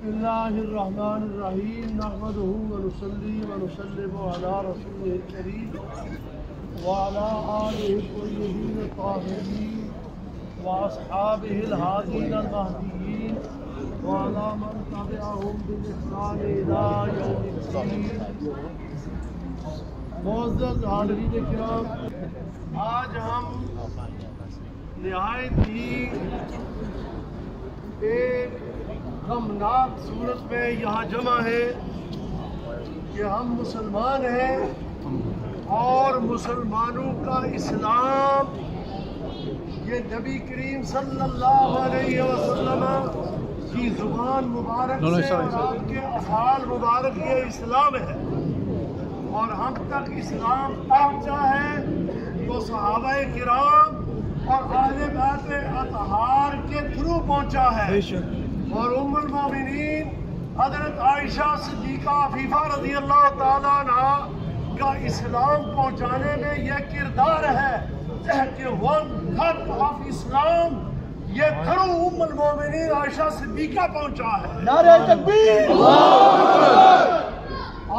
बिस्मिल्लाहिर रहमानिर रहीम नहमदुहु व नुसल्ली व नुसल्लिमु अला रसूलिहिल करीम व अला आलिहि त्वय्यबीन ताहिरीन व अस्हाबिहिल हादीनिल महदीयीन व अला मन तबिअहुम बिल इहसान इला यौमिद्दीन। मुअज़्ज़ज़ हाज़रीन किराम, आज हम निहायत ही एक गमनाक सूरत में यहाँ जमा है कि हम मुसलमान हैं और मुसलमानों का इस्लाम ये नबी करीम सल्लल्लाहु अलैहि वसल्लम की ज़ुबान मुबारक से और आपके अफ़आल मुबारक ये इस्लाम है। और हम तक इस्लाम पहुँचा है तो सहाबाए किराम और अहले बैत अतहार के थ्रू पहुँचा है। और उम्मुल मोमिनीन हज़रत आयशा सिद्दीक़ा अफ़ीफ़ा रज़ियल्लाहु ताला अन्हा का इस्लाम पहुँचाने में यह किरदार है कि वन थर्ड ऑफ इस्लाम ये थ्रू उम्मुल मोमिनीन आयशा सिद्दीक़ा पहुँचा है। नारे तकबीर।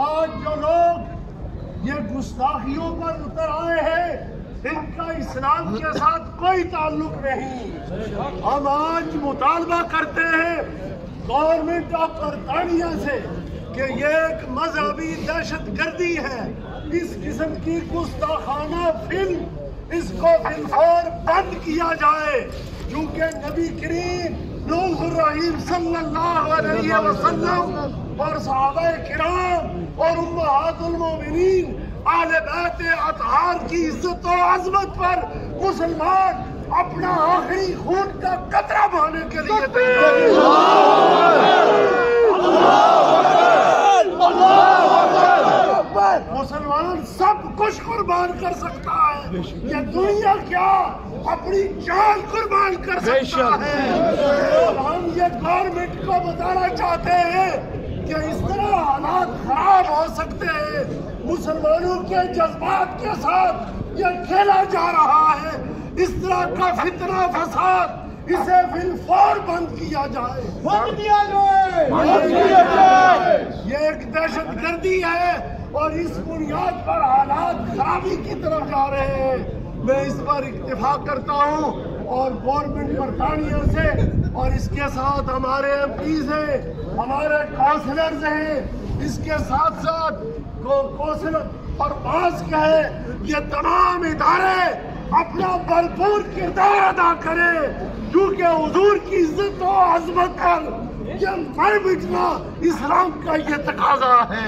आज जो लोग ये गुस्ताखियों पर उतर आए हैं इनका इस्लाम के साथ कोई ताल्लुक नहीं। हम आज मुतालबा करते हैं गवर्नमेंट ऑफ बरतानिया से कि ये एक मजहबी दहशत गर्दी है। इस किस्म की गुस्ताखाना फिल्म इसको फिलफौर बंद किया जाए, क्योंकि नबी करीम नूहुर रहीम सल्लल्लाहु अलैहि वसल्लम और सहाबाए किराम और उम्महातुल मोमिनीन आले बैत अतहार की इज्जत और अजमत पर मुसलमान अपना आखिरी खून का कतरा बहाने के लिए तैयार हैं। मुसलमान सब कुछ कुर्बान कर सकता है, ये दुनिया क्या अपनी जान कुर्बान कर सकता है। और हम ये गवर्नमेंट को बताना चाहते हैं कि इस तरह हालात खराब हो सकते हैं, मुसलमानों के जज्बात के साथ ये खेला जा रहा है। इस तरह का फितना फसाद इसे फिलफौर बंद किया जाए, बंद किया जाए। ये एक दहशत गर्दी है और इस बुनियाद पर हालात खराबी की तरफ जा रहे हैं। मैं इस पर इत्तेफाक करता हूँ और गवर्नमेंट बरतानिया से और इसके साथ हमारे एमपीज़ हैं, हमारे काउंसलर्स हैं, इसके साथ साथ कौंसिलर और बास कहे ये तमाम इदारे अपना भरपूर किरदार अदा करें, क्योंकि हुजूर की इज्जत और अजमत पर ये मर मिटना इस्लाम का ये तकाजा है।